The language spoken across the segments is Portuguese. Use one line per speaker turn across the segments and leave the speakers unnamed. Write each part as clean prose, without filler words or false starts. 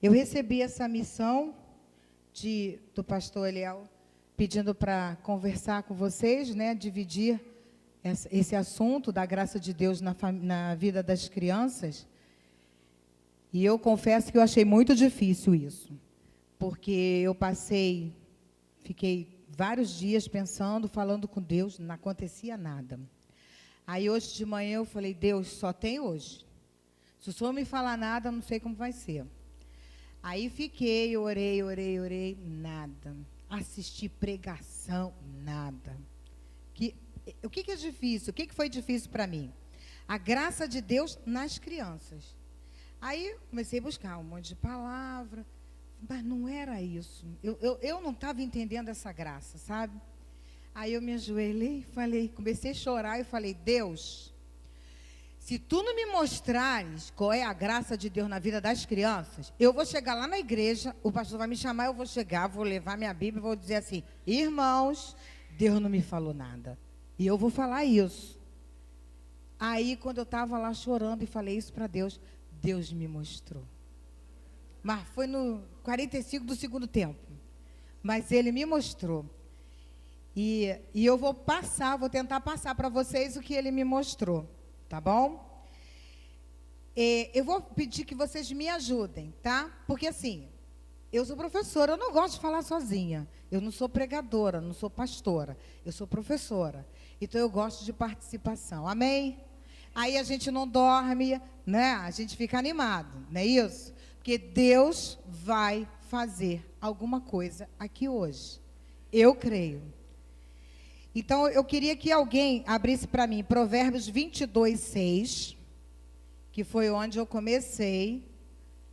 Eu recebi essa missão do pastor Eliel, pedindo para conversar com vocês, né, dividir esse assunto da graça de Deus na vida das crianças. E eu confesso que eu achei muito difícil isso, porque eu fiquei vários dias pensando, falando com Deus, não acontecia nada. Aí hoje de manhã eu falei, Deus, só tem hoje. Se o Senhor me falar nada, eu não sei como vai ser. Aí fiquei, orei, nada. Assisti pregação, nada. O que é difícil? O que foi difícil para mim? A graça de Deus nas crianças. Aí comecei a buscar um monte de palavra, mas não era isso. Eu não estava entendendo essa graça, sabe? Aí eu me ajoelhei, comecei a chorar e falei, Deus, se tu não me mostrares qual é a graça de Deus na vida das crianças, eu vou chegar lá na igreja, o pastor vai me chamar, eu vou chegar, vou levar minha Bíblia e vou dizer assim, irmãos, Deus não me falou nada. E eu vou falar isso. Aí, quando eu estava lá chorando e falei isso para Deus, Deus me mostrou. Mas foi no 45 do segundo tempo. Mas Ele me mostrou. E eu vou tentar passar para vocês o que Ele me mostrou. Tá bom? Eu vou pedir que vocês me ajudem, tá? Porque assim, eu sou professora, eu não gosto de falar sozinha. Eu não sou pregadora, não sou pastora. Eu sou professora. Então, eu gosto de participação. Amém? Aí a gente não dorme, né? A gente fica animado, não é isso? Porque Deus vai fazer alguma coisa aqui hoje. Eu creio. Então, eu queria que alguém abrisse para mim Provérbios 22:6, que foi onde eu comecei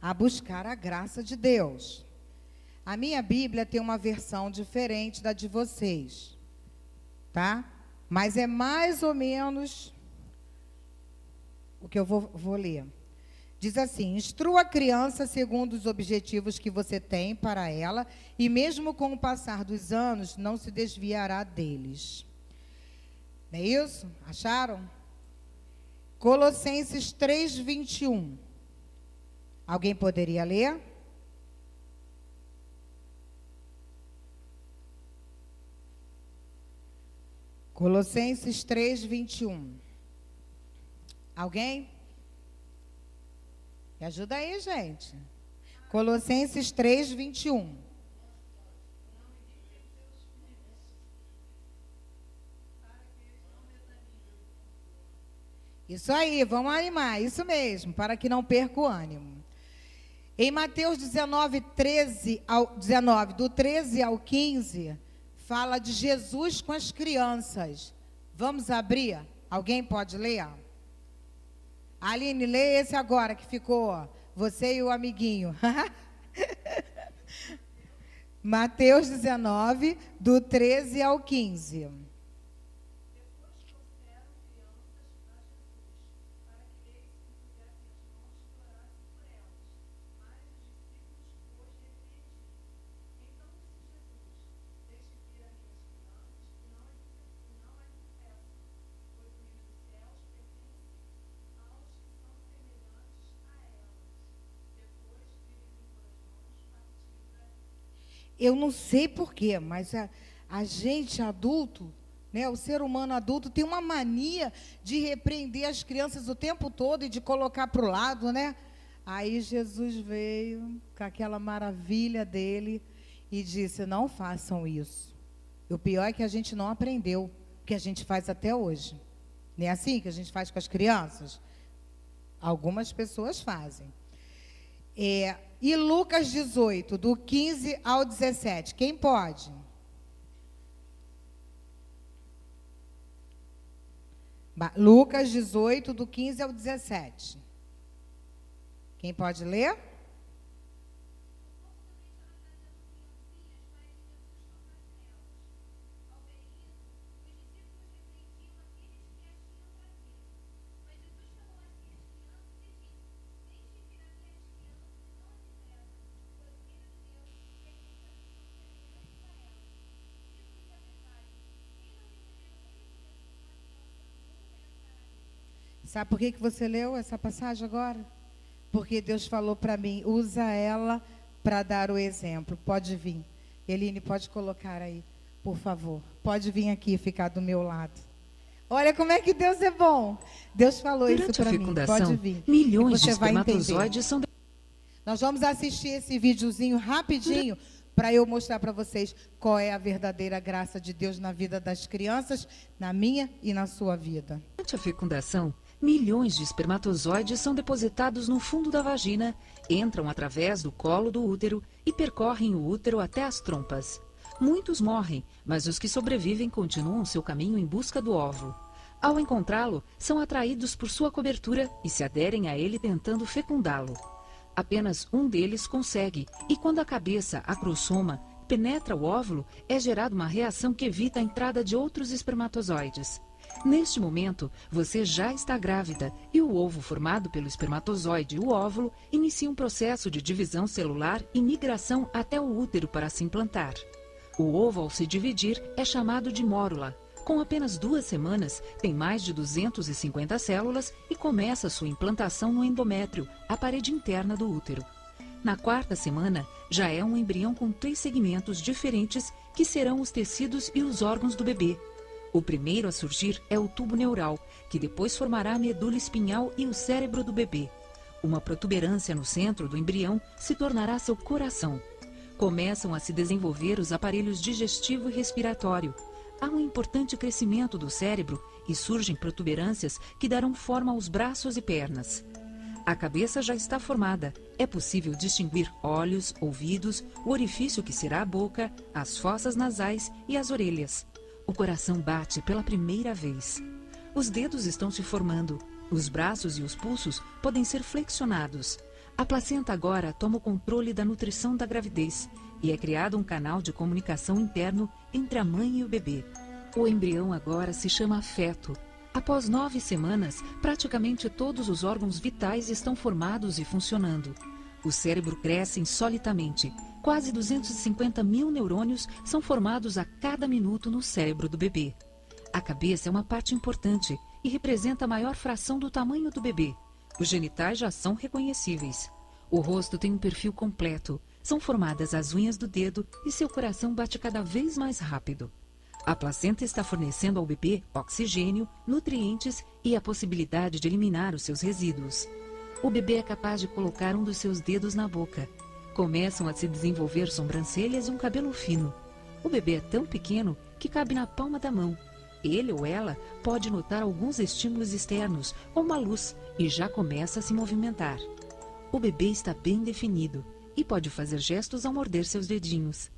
a buscar a graça de Deus. A minha Bíblia tem uma versão diferente da de vocês, tá? Mas é mais ou menos o que eu vou ler. Diz assim, instrua a criança segundo os objetivos que você tem para ela, e mesmo com o passar dos anos, não se desviará deles. Não é isso? Acharam? Colossenses 3:21. Alguém poderia ler? Colossenses 3:21. Alguém? Me ajuda aí, gente. Colossenses 3:21. Isso aí, vamos animar, isso mesmo, para que não perca o ânimo. Em Mateus 19, do 13 ao 15, fala de Jesus com as crianças. Vamos abrir? Alguém pode ler? Aline, lê esse agora que ficou, você e o amiguinho. Mateus 19, do 13 ao 15. Eu não sei porquê, mas a gente adulto, né, o ser humano adulto tem uma mania de repreender as crianças o tempo todo e de colocar para o lado, né? Aí Jesus veio com aquela maravilha dele e disse, não façam isso. E o pior é que a gente não aprendeu o que a gente faz até hoje. Não é assim que a gente faz com as crianças? Algumas pessoas fazem. E Lucas 18, do 15 ao 17. Quem pode? Lucas 18, do 15 ao 17. Quem pode ler? Sabe por que você leu essa passagem agora? porque Deus falou para mim, usa ela para dar o exemplo. Pode vir. Eline, pode colocar aí, por favor. Pode vir aqui e ficar do meu lado. Olha como é que Deus é bom. Deus falou isso para mim. Pode vir.
Milhões de espermatozoides são...
Nós vamos assistir esse videozinho rapidinho para eu mostrar para vocês qual é a verdadeira graça de Deus na vida das crianças, na minha e na sua vida.
Durante a fecundação, milhões de espermatozoides são depositados no fundo da vagina, entram através do colo do útero e percorrem o útero até as trompas. Muitos morrem, mas os que sobrevivem continuam seu caminho em busca do óvulo. Ao encontrá-lo, são atraídos por sua cobertura e se aderem a ele tentando fecundá-lo. Apenas um deles consegue, e quando a cabeça, a crossoma, penetra o óvulo, é gerada uma reação que evita a entrada de outros espermatozoides. Neste momento, você já está grávida e o ovo formado pelo espermatozoide e o óvulo inicia um processo de divisão celular e migração até o útero para se implantar. O ovo, ao se dividir, é chamado de mórula. Com apenas 2 semanas, tem mais de 250 células e começa sua implantação no endométrio, a parede interna do útero. Na 4ª semana, já é um embrião com 3 segmentos diferentes que serão os tecidos e os órgãos do bebê. O primeiro a surgir é o tubo neural, que depois formará a medula espinhal e o cérebro do bebê. Uma protuberância no centro do embrião se tornará seu coração. Começam a se desenvolver os aparelhos digestivo e respiratório. Há um importante crescimento do cérebro e surgem protuberâncias que darão forma aos braços e pernas. A cabeça já está formada. É possível distinguir olhos, ouvidos, o orifício que será a boca, as fossas nasais e as orelhas. O coração bate pela primeira vez. Os dedos estão se formando. Os braços e os pulsos podem ser flexionados. A placenta agora toma o controle da nutrição da gravidez e é criado um canal de comunicação interno entre a mãe e o bebê. O embrião agora se chama feto. Após 9 semanas, praticamente todos os órgãos vitais estão formados e funcionando. O cérebro cresce insolitamente. Quase 250 mil neurônios são formados a cada minuto no cérebro do bebê. A cabeça é uma parte importante e representa a maior fração do tamanho do bebê. Os genitais já são reconhecíveis. O rosto tem um perfil completo. São formadas as unhas do dedo e seu coração bate cada vez mais rápido. A placenta está fornecendo ao bebê oxigênio, nutrientes e a possibilidade de eliminar os seus resíduos. O bebê é capaz de colocar um dos seus dedos na boca. Começam a se desenvolver sobrancelhas e um cabelo fino. O bebê é tão pequeno que cabe na palma da mão. Ele ou ela pode notar alguns estímulos externos, ou uma luz, e já começa a se movimentar. O bebê está bem definido e pode fazer gestos ao morder seus dedinhos.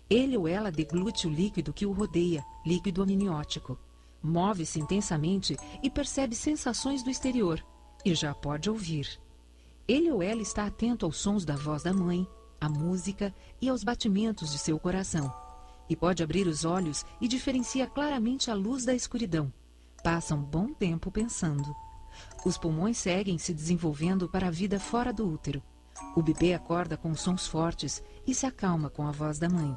Ele ou ela deglute o líquido que o rodeia, líquido amniótico. Move-se intensamente e percebe sensações do exterior, e já pode ouvir. Ele ou ela está atento aos sons da voz da mãe, à música e aos batimentos de seu coração. E pode abrir os olhos e diferencia claramente a luz da escuridão. Passa um bom tempo pensando. Os pulmões seguem se desenvolvendo para a vida fora do útero. O bebê acorda com sons fortes e se acalma com a voz da mãe.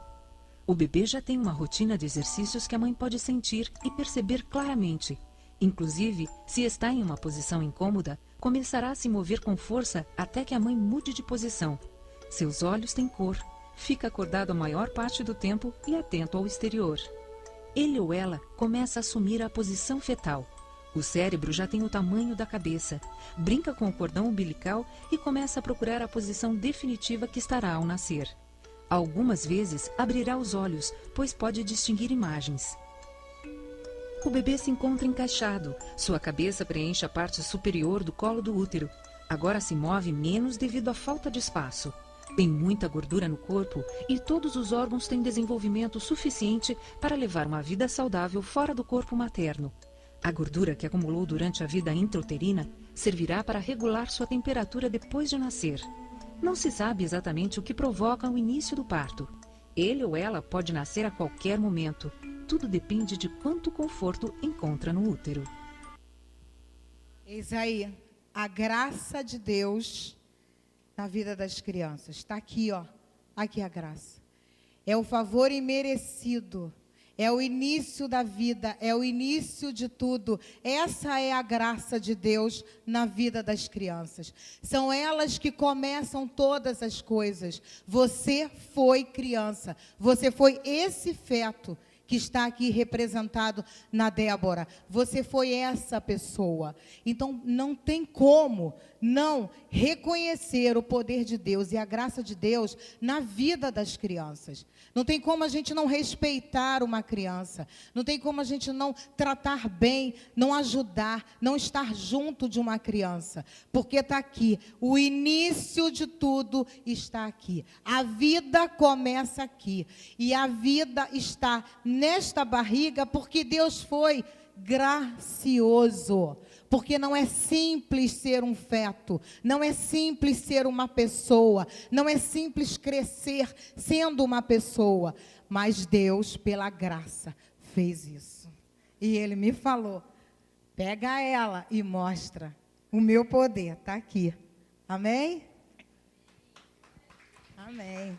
O bebê já tem uma rotina de exercícios que a mãe pode sentir e perceber claramente. Inclusive, se está em uma posição incômoda, começará a se mover com força até que a mãe mude de posição. Seus olhos têm cor. Fica acordado a maior parte do tempo e atento ao exterior. Ele ou ela começa a assumir a posição fetal. O cérebro já tem o tamanho da cabeça. Brinca com o cordão umbilical e começa a procurar a posição definitiva que estará ao nascer. Algumas vezes abrirá os olhos, pois pode distinguir imagens. O bebê se encontra encaixado. Sua cabeça preenche a parte superior do colo do útero. Agora se move menos devido à falta de espaço. Tem muita gordura no corpo e todos os órgãos têm desenvolvimento suficiente para levar uma vida saudável fora do corpo materno. A gordura que acumulou durante a vida intrauterina servirá para regular sua temperatura depois de nascer. Não se sabe exatamente o que provoca o início do parto. Ele ou ela pode nascer a qualquer momento. Tudo depende de quanto conforto encontra no útero.
Eis aí, a graça de Deus na vida das crianças. Está aqui, ó. Aqui a graça. É o favor imerecido. É o início da vida, é o início de tudo. Essa é a graça de Deus na vida das crianças. São elas que começam todas as coisas. Você foi criança, você foi esse feto que está aqui representado na Débora. Você foi essa pessoa. Então, não tem como não reconhecer o poder de Deus e a graça de Deus na vida das crianças. Não tem como a gente não respeitar uma criança. Não tem como a gente não tratar bem, não ajudar, não estar junto de uma criança. Porque está aqui. O início de tudo está aqui. A vida começa aqui. E a vida está nesta barriga porque Deus foi gracioso. Porque não é simples ser um feto, não é simples ser uma pessoa, não é simples crescer sendo uma pessoa. Mas Deus, pela graça, fez isso. E Ele me falou, pega ela e mostra o meu poder, está aqui. Amém? Amém.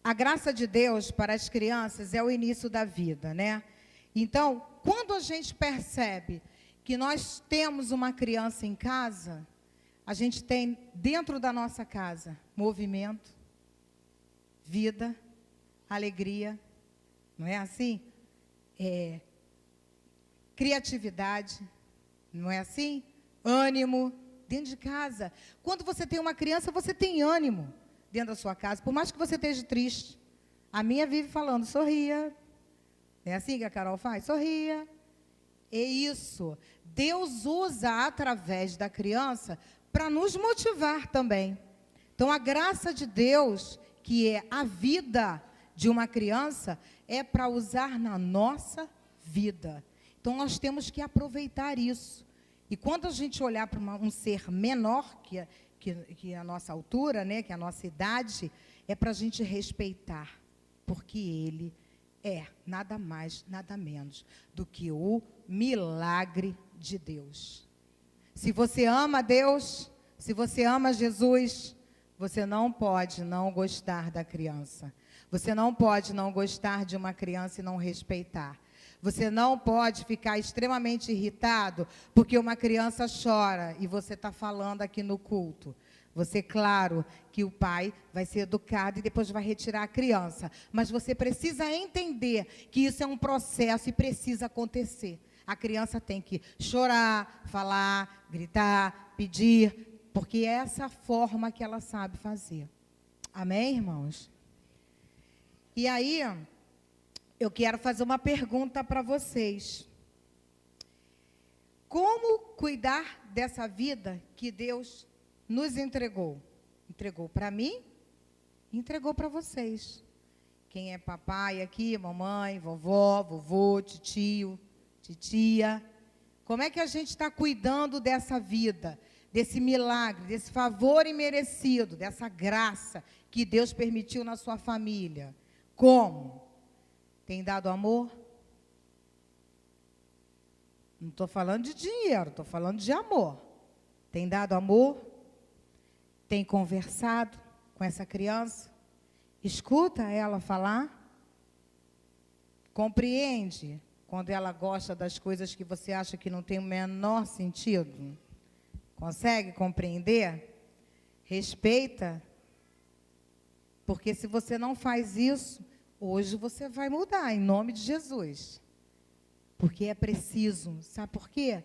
A graça de Deus para as crianças é o início da vida, né? Então, quando a gente percebe que nós temos uma criança em casa, a gente tem dentro da nossa casa movimento, vida, alegria, não é assim? Criatividade, não é assim? Ânimo dentro de casa. Quando você tem uma criança, você tem ânimo dentro da sua casa, por mais que você esteja triste. A minha vive falando, sorria. É assim que a Carol faz? Sorria. É isso. Deus usa através da criança para nos motivar também. Então, a graça de Deus, que é a vida de uma criança, é para usar na nossa vida. Então, nós temos que aproveitar isso. E quando a gente olhar para um ser menor que a nossa altura, né, que a nossa idade, é para a gente respeitar, porque ele é nada mais, nada menos do que o milagre de Deus. Se você ama Deus, se você ama Jesus, você não pode não gostar da criança. Você não pode não gostar de uma criança e não respeitar. Você não pode ficar extremamente irritado porque uma criança chora e você está falando aqui no culto. Você, claro, que o pai vai ser educado e depois vai retirar a criança. Mas você precisa entender que isso é um processo e precisa acontecer. A criança tem que chorar, falar, gritar, pedir, porque é essa forma que ela sabe fazer. Amém, irmãos? E aí, eu quero fazer uma pergunta para vocês. Como cuidar dessa vida que Deus nos entregou? Entregou para mim, entregou para vocês. Quem é papai aqui, mamãe, vovó, vovô, titio, titia. Como é que a gente está cuidando dessa vida, desse milagre, desse favor imerecido, dessa graça que Deus permitiu na sua família? Como? Tem dado amor? Não estou falando de dinheiro, estou falando de amor. Tem dado amor? Tem conversado com essa criança? Escuta ela falar? Compreende quando ela gosta das coisas que você acha que não tem o menor sentido? Consegue compreender? Respeita? Porque se você não faz isso, hoje você vai mudar, em nome de Jesus. Porque é preciso. Sabe por quê?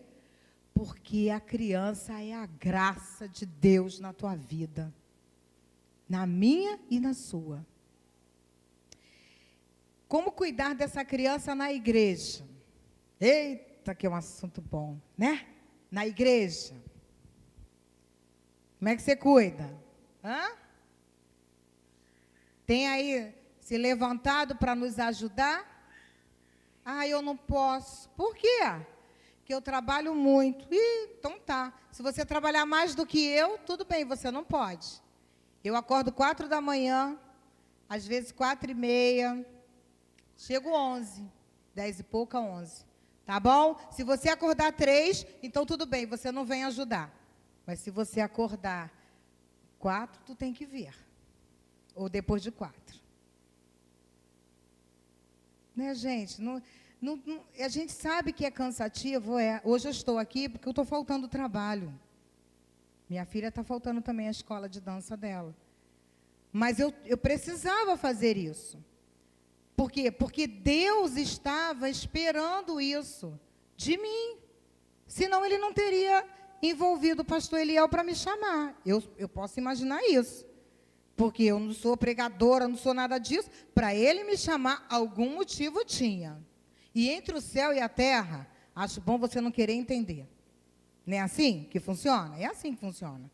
Porque a criança é a graça de Deus na tua vida. Na minha e na sua. Como cuidar dessa criança na igreja? Eita, que é um assunto bom, né? Na igreja. Como é que você cuida? Hã? Tem aí se levantado para nos ajudar? Ah, eu não posso. Por quê? Porque eu trabalho muito. Então tá. Se você trabalhar mais do que eu, tudo bem, você não pode. Eu acordo 4 da manhã, às vezes 4h30, chego 11, 10 e pouca, 11. Tá bom? Se você acordar 3, então tudo bem, você não vem ajudar. Mas se você acordar 4, tu tem que vir. ou depois de 4. Né, gente? A gente sabe que é cansativo. Hoje eu estou aqui porque eu estou faltando trabalho. Minha filha está faltando também a escola de dança dela. Mas eu precisava fazer isso. Por quê? Porque Deus estava esperando isso de mim. Senão ele não teria envolvido o pastor Eliel para me chamar. Eu posso imaginar isso. Porque eu não sou pregadora, não sou nada disso. Para ele me chamar, algum motivo tinha. E entre o céu e a terra, acho bom você não querer entender. Não é assim que funciona? É assim que funciona.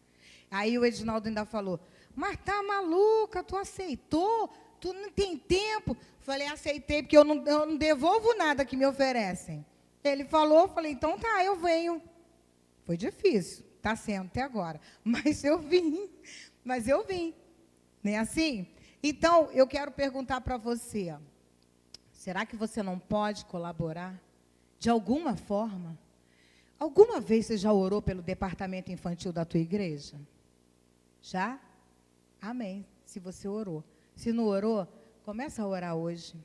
Aí o Edinaldo ainda falou, mas tá maluca, tu aceitou? Tu não tem tempo? Falei, aceitei, porque eu não devolvo nada que me oferecem. Ele falou, falei, então tá, eu venho. Foi difícil, está sendo até agora. Mas eu vim. Não é assim? Então, eu quero perguntar para você, será que você não pode colaborar? De alguma forma? Alguma vez você já orou pelo departamento infantil da tua igreja? Já? Amém, se você orou. Se não orou, começa a orar hoje.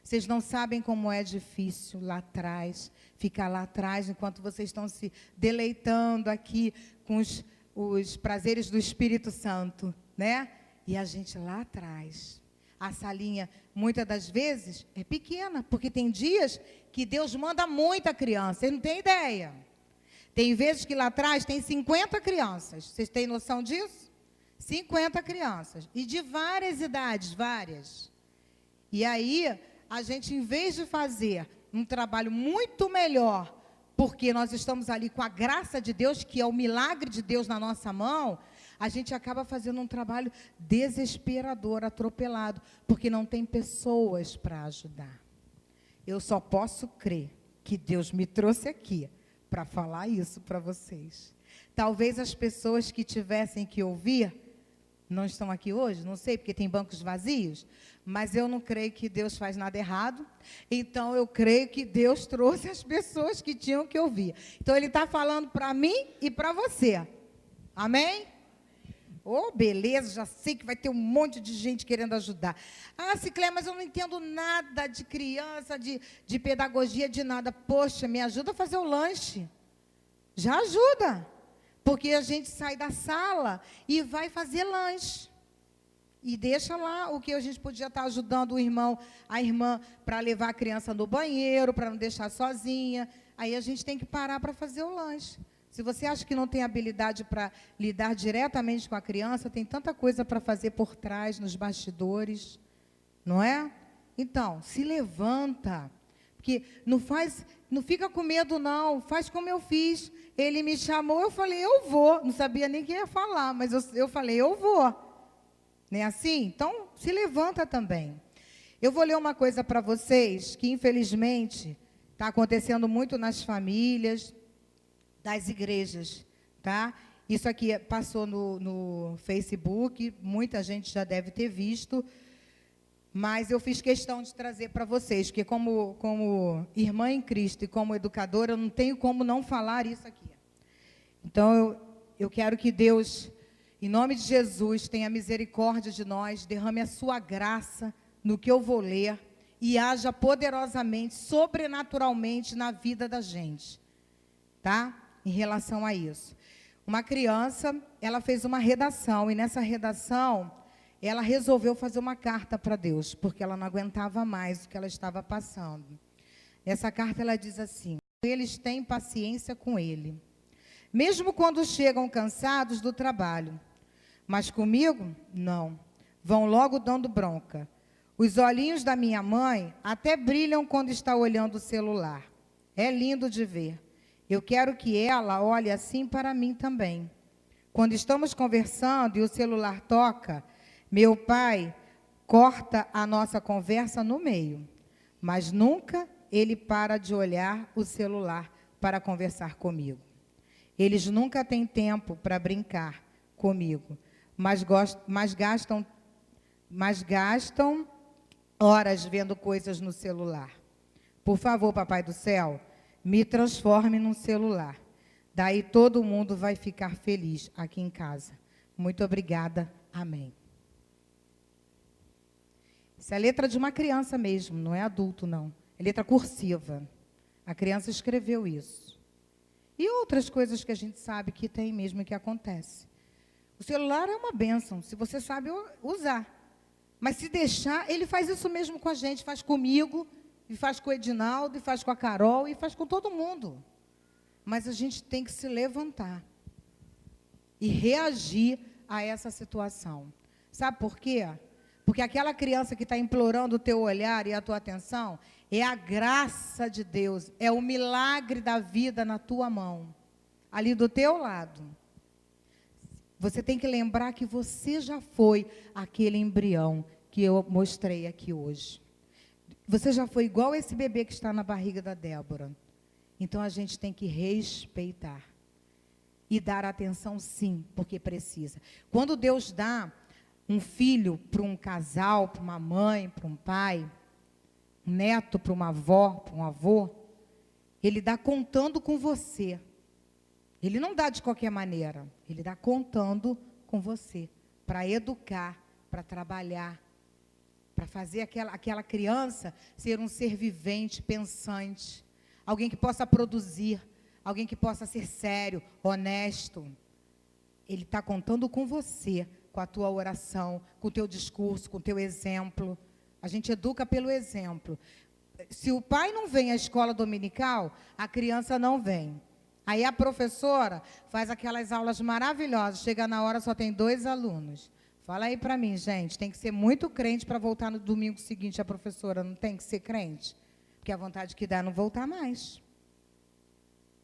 Vocês não sabem como é difícil lá atrás, ficar lá atrás, enquanto vocês estão se deleitando aqui com os prazeres do Espírito Santo, né? E a gente lá atrás. A salinha, muitas das vezes, é pequena, porque tem dias que Deus manda muita criança, vocês não têm ideia. Tem vezes que lá atrás tem 50 crianças, vocês têm noção disso? 50 crianças, e de várias idades, várias. E aí, a gente, em vez de fazer um trabalho muito melhor, porque nós estamos ali com a graça de Deus, que é o milagre de Deus na nossa mão, a gente acaba fazendo um trabalho desesperador, atropelado, porque não tem pessoas para ajudar. Eu só posso crer que Deus me trouxe aqui para falar isso para vocês. Talvez as pessoas que tivessem que ouvir não estão aqui hoje, não sei, porque tem bancos vazios, mas eu não creio que Deus faz nada errado, então eu creio que Deus trouxe as pessoas que tinham que ouvir. Então, Ele está falando para mim e para você. Amém? Oh, beleza, já sei que vai ter um monte de gente querendo ajudar. Ah, Ciclé, mas eu não entendo nada de criança, de pedagogia, de nada. Poxa, me ajuda a fazer o lanche. Já ajuda. Porque a gente sai da sala e vai fazer lanche. E deixa lá o que a gente podia estar ajudando o irmão, a irmã, para levar a criança no banheiro, para não deixar sozinha. Aí a gente tem que parar para fazer o lanche. Se você acha que não tem habilidade para lidar diretamente com a criança, tem tanta coisa para fazer por trás, nos bastidores, não é? Então, se levanta, porque não fica com medo não, faz como eu fiz. Ele me chamou, eu falei, eu vou. Não sabia nem quem ia falar, mas eu falei, eu vou. Não é assim? Então, se levanta também. Eu vou ler uma coisa para vocês, que infelizmente está acontecendo muito nas famílias, das igrejas, tá? Isso aqui passou no Facebook, muita gente já deve ter visto, mas eu fiz questão de trazer para vocês, porque como irmã em Cristo e como educadora, eu não tenho como não falar isso aqui. Então, eu quero que Deus, em nome de Jesus, tenha misericórdia de nós, derrame a sua graça no que eu vou ler e haja poderosamente, sobrenaturalmente na vida da gente, tá? Em relação a isso. Uma criança, ela fez uma redação, e nessa redação, ela resolveu fazer uma carta para Deus, porque ela não aguentava mais o que ela estava passando. Nessa carta, ela diz assim, eles têm paciência com ele, mesmo quando chegam cansados do trabalho, mas comigo, não, vão logo dando bronca. Os olhinhos da minha mãe até brilham quando está olhando o celular. É lindo de ver. Eu quero que ela olhe assim para mim também. Quando estamos conversando e o celular toca, meu pai corta a nossa conversa no meio, mas nunca ele para de olhar o celular para conversar comigo. Eles nunca têm tempo para brincar comigo, mas gastam horas vendo coisas no celular. Por favor, Papai do Céu, me transforme num celular. Daí todo mundo vai ficar feliz aqui em casa. Muito obrigada. Amém. Isso é a letra de uma criança mesmo, não é adulto, não. É letra cursiva. A criança escreveu isso. E outras coisas que a gente sabe que tem mesmo, que acontece. O celular é uma bênção, se você sabe usar. Mas se deixar, ele faz isso mesmo com a gente, faz comigo, e faz com o Edinaldo, e faz com a Carol, e faz com todo mundo. Mas a gente tem que se levantar e reagir a essa situação. Sabe por quê? Porque aquela criança que está implorando o teu olhar e a tua atenção, é a graça de Deus, é o milagre da vida na tua mão, ali do teu lado. Você tem que lembrar que você já foi aquele embrião que eu mostrei aqui hoje. Você já foi igual esse bebê que está na barriga da Débora. Então, a gente tem que respeitar. E dar atenção, sim, porque precisa. Quando Deus dá um filho para um casal, para uma mãe, para um pai, um neto para uma avó, para um avô, Ele dá contando com você. Ele não dá de qualquer maneira. Ele dá contando com você. Para educar, para trabalhar, para fazer aquela criança ser um ser vivente, pensante. Alguém que possa produzir. Alguém que possa ser sério, honesto. Ele está contando com você, com a tua oração, com o teu discurso, com o teu exemplo. A gente educa pelo exemplo. Se o pai não vem à escola dominical, a criança não vem. Aí a professora faz aquelas aulas maravilhosas, chega na hora, só tem 2 alunos. Fala aí para mim, gente, tem que ser muito crente para voltar no domingo seguinte a professora, não tem que ser crente? Porque a vontade que dá é não voltar mais.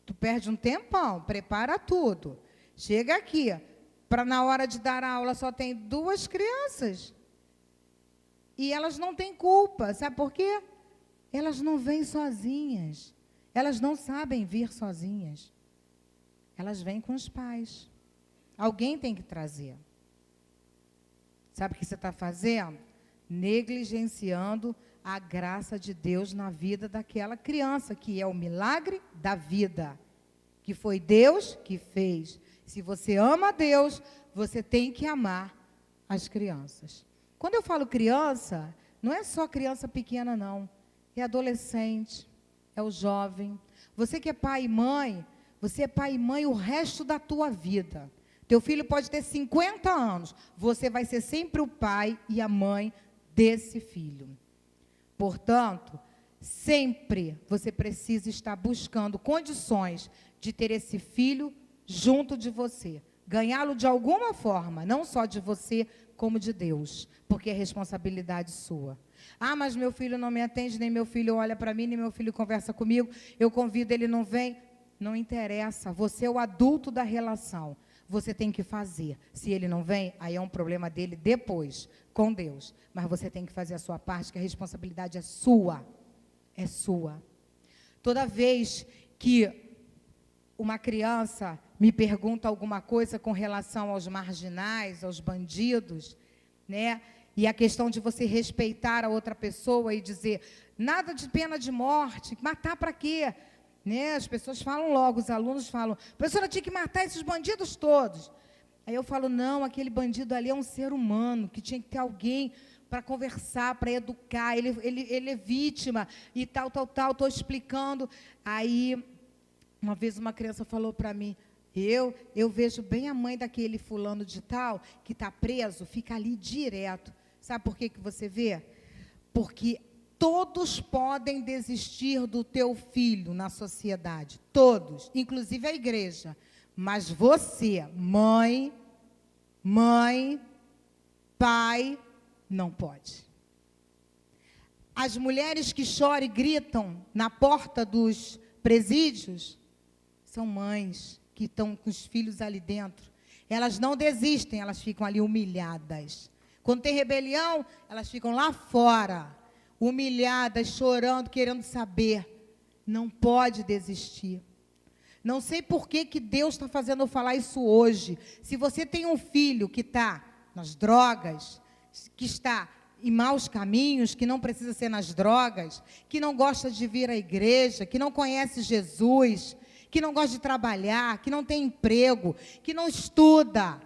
Tu perde um tempão, prepara tudo. Chega aqui, para na hora de dar a aula só tem 2 crianças. E elas não têm culpa, sabe por quê? Elas não vêm sozinhas. Elas não sabem vir sozinhas. Elas vêm com os pais. Alguém tem que trazer. Sabe o que você está fazendo? Negligenciando a graça de Deus na vida daquela criança, que é o milagre da vida, que foi Deus que fez. Se você ama Deus, você tem que amar as crianças. Quando eu falo criança, não é só criança pequena, não. É adolescente, é o jovem. Você que é pai e mãe, você é pai e mãe o resto da tua vida. Teu filho pode ter 50 anos, você vai ser sempre o pai e a mãe desse filho. Portanto, sempre você precisa estar buscando condições de ter esse filho junto de você. Ganhá-lo de alguma forma, não só de você, como de Deus, porque é responsabilidade sua. Ah, mas meu filho não me atende, nem meu filho olha para mim, nem meu filho conversa comigo, eu convido, ele não vem. Não interessa, você é o adulto da relação. Você tem que fazer. Se ele não vem, aí é um problema dele depois, com Deus. Mas você tem que fazer a sua parte, que a responsabilidade é sua. É sua. Toda vez que uma criança me pergunta alguma coisa com relação aos marginais, aos bandidos, né? E a questão de você respeitar a outra pessoa e dizer, nada de pena de morte, matar para quê? Né? As pessoas falam logo, os alunos falam, a professora tinha que matar esses bandidos todos. Aí eu falo, não, aquele bandido ali é um ser humano, que tinha que ter alguém para conversar, para educar, ele é vítima, e tal, estou explicando. Aí, uma vez uma criança falou para mim, eu vejo bem a mãe daquele fulano de tal, que está preso, fica ali direto. Sabe por que você vê? Porque todos podem desistir do teu filho na sociedade. Todos, inclusive a igreja. Mas você, mãe, pai, não pode. As mulheres que choram e gritam na porta dos presídios são mães que estão com os filhos ali dentro. Elas não desistem, elas ficam ali humilhadas. Quando tem rebelião, elas ficam lá fora, humilhadas, chorando, querendo saber. Não pode desistir. Não sei por que Deus está fazendo eu falar isso hoje. Se você tem um filho que está nas drogas, que está em maus caminhos, que não precisa ser nas drogas, que não gosta de vir à igreja, que não conhece Jesus, que não gosta de trabalhar, que não tem emprego, que não estuda,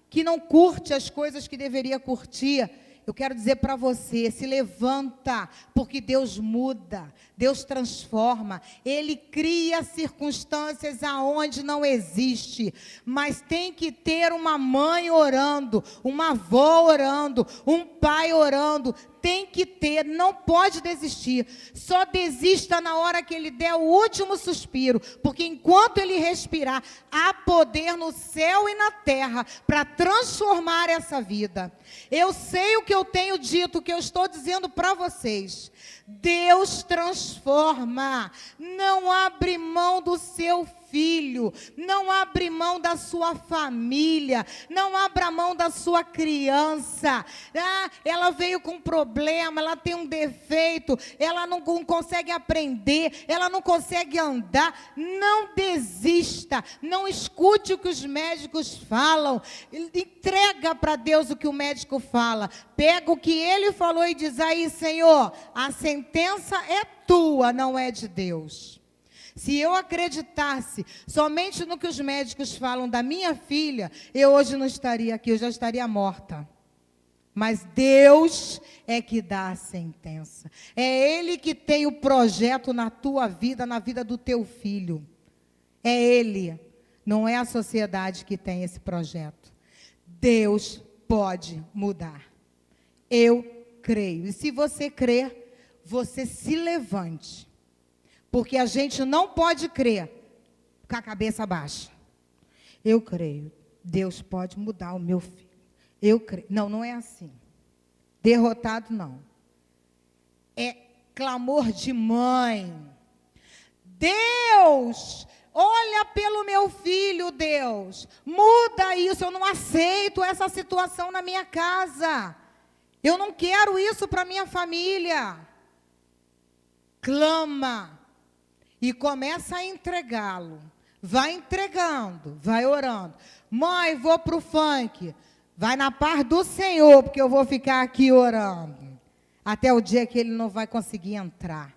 que não curte as coisas que deveria curtir, eu quero dizer para você, se levanta, porque Deus muda, Deus transforma, Ele cria circunstâncias aonde não existe, mas tem que ter uma mãe orando, uma avó orando, um pai orando, tem que ter, não pode desistir, só desista na hora que ele der o último suspiro, porque enquanto ele respirar, há poder no céu e na terra para transformar essa vida. Eu sei o que eu tenho dito, o que eu estou dizendo para vocês. Deus transforma, não abre mão do seu filho, não abre mão da sua família, não abra mão da sua criança. Ela veio com problema, ela tem um defeito, ela não consegue aprender, ela não consegue andar. Não desista, não escute o que os médicos falam, entrega para Deus o que o médico fala, pega o que ele falou e diz aí: Senhor, a sentença é tua, não é de Deus. Se eu acreditasse somente no que os médicos falam da minha filha, eu hoje não estaria aqui, eu já estaria morta. Mas Deus é que dá a sentença. É Ele que tem o projeto na tua vida, na vida do teu filho. É Ele, não é a sociedade que tem esse projeto. Deus pode mudar. Eu creio. E se você crer, você se levante. Porque a gente não pode crer com a cabeça baixa. Eu creio. Deus pode mudar o meu filho. Eu creio. Não, não é assim. Derrotado, não. É clamor de mãe. Deus, olha pelo meu filho, Deus. Muda isso. Eu não aceito essa situação na minha casa. Eu não quero isso para minha família. Clama. E começa a entregá-lo. Vai entregando, vai orando. Mãe, vou para o funk. Vai na paz do Senhor, porque eu vou ficar aqui orando. Até o dia que ele não vai conseguir entrar.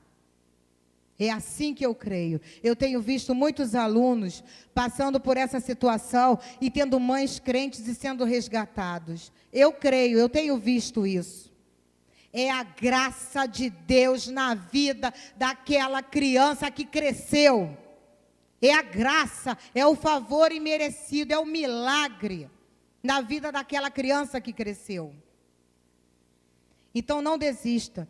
É assim que eu creio. Eu tenho visto muitos alunos passando por essa situação e tendo mães crentes e sendo resgatados. Eu creio, eu tenho visto isso. É a graça de Deus na vida daquela criança que cresceu. É a graça, é o favor imerecido, é o milagre na vida daquela criança que cresceu. Então não desista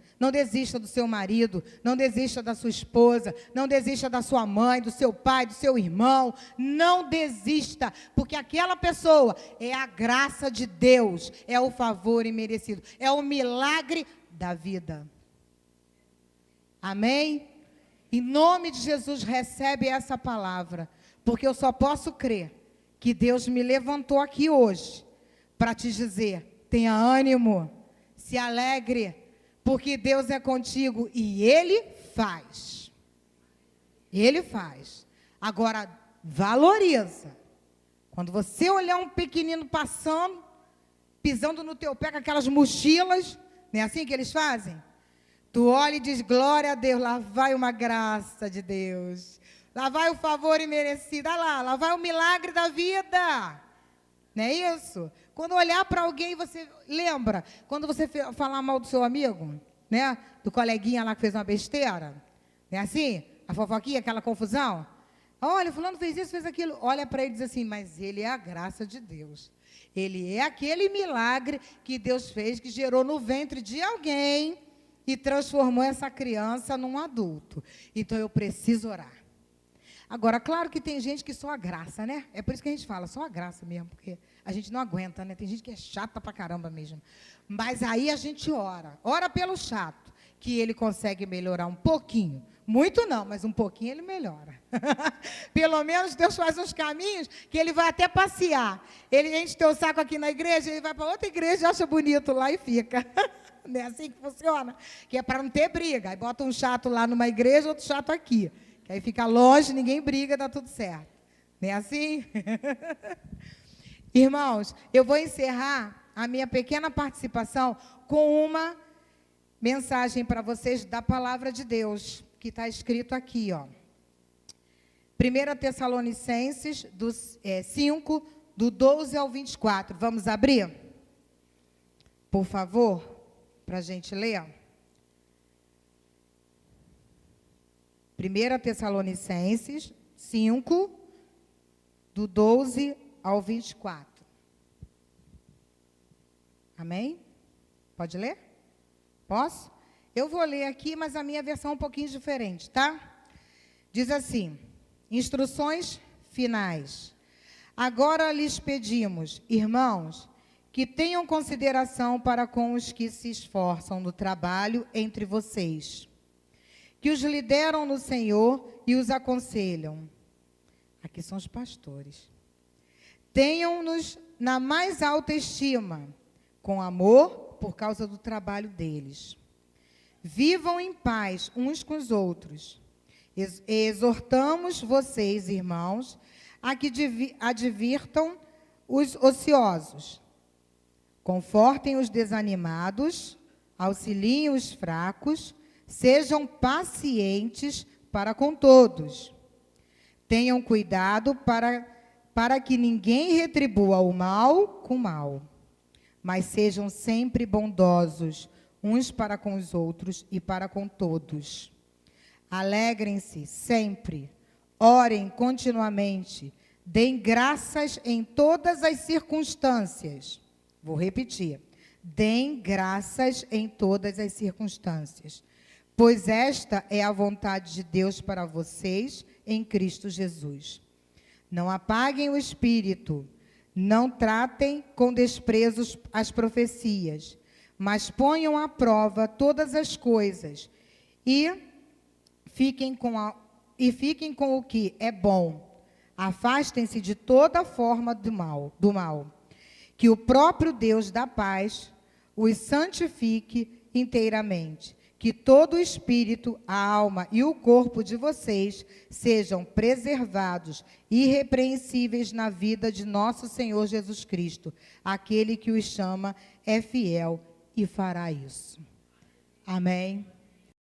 do seu marido, não desista da sua esposa, não desista da sua mãe, do seu pai, do seu irmão, não desista, porque aquela pessoa é a graça de Deus, é o favor imerecido, é o milagre da vida. Amém? Em nome de Jesus, recebe essa palavra, porque eu só posso crer que Deus me levantou aqui hoje para te dizer: tenha ânimo, se alegre, porque Deus é contigo e Ele faz. Ele faz. Agora, valoriza. Quando você olhar um pequenino passando, pisando no teu pé com aquelas mochilas, não é assim que eles fazem? Tu olha e diz: glória a Deus, lá vai uma graça de Deus. Lá vai o favor imerecido. Olha lá vai o milagre da vida. Não é isso? Quando olhar para alguém, você lembra, quando você falar mal do seu amigo, né? Do coleguinha lá que fez uma besteira, não é assim? A fofoquinha, aquela confusão. Olha, fulano fez isso, fez aquilo. Olha para ele e diz assim: mas ele é a graça de Deus. Ele é aquele milagre que Deus fez, que gerou no ventre de alguém e transformou essa criança num adulto. Então eu preciso orar. Agora, claro que tem gente que só a graça, né? É por isso que a gente fala, só a graça mesmo, porque a gente não aguenta, né? Tem gente que é chata pra caramba mesmo. Mas aí a gente ora pelo chato, que ele consegue melhorar um pouquinho. Muito não, mas um pouquinho ele melhora. Pelo menos Deus faz uns caminhos que ele vai até passear. Ele enche teu saco aqui na igreja, ele vai para outra igreja, acha bonito lá e fica. Não é assim que funciona? Que é para não ter briga. Aí bota um chato lá numa igreja, outro chato aqui. Que aí fica longe, ninguém briga, dá tudo certo. Não é assim? Irmãos, eu vou encerrar a minha pequena participação com uma mensagem para vocês da palavra de Deus, que está escrito aqui, ó. 1 Tessalonicenses 5, do 12 ao 24. Vamos abrir? por favor, para a gente ler. 1 Tessalonicenses 5, do 12 ao 24. Amém? Pode ler? Posso? Eu vou ler aqui, mas a minha versão é um pouquinho diferente, tá? Diz assim: instruções finais. Agora lhes pedimos, irmãos, que tenham consideração para com os que se esforçam no trabalho entre vocês, que os lideram no Senhor e os aconselham. Aqui são os pastores. Tenham-nos na mais alta estima, com amor por causa do trabalho deles. Vivam em paz uns com os outros. Exortamos vocês, irmãos, a que advirtam os ociosos. Confortem os desanimados, auxiliem os fracos, sejam pacientes para com todos. Tenham cuidado para que ninguém retribua o mal com mal, mas sejam sempre bondosos uns para com os outros e para com todos. Alegrem-se sempre, orem continuamente, deem graças em todas as circunstâncias. Vou repetir. Deem graças em todas as circunstâncias, pois esta é a vontade de Deus para vocês em Cristo Jesus. Não apaguem o espírito, não tratem com desprezo as profecias, mas ponham à prova todas as coisas e fiquem com o que é bom. Afastem-se de toda forma do mal. Que o próprio Deus da paz os santifique inteiramente. Que todo o espírito, a alma e o corpo de vocês sejam preservados, irrepreensíveis na vida de nosso Senhor Jesus Cristo. Aquele que os chama é fiel e fará isso. Amém.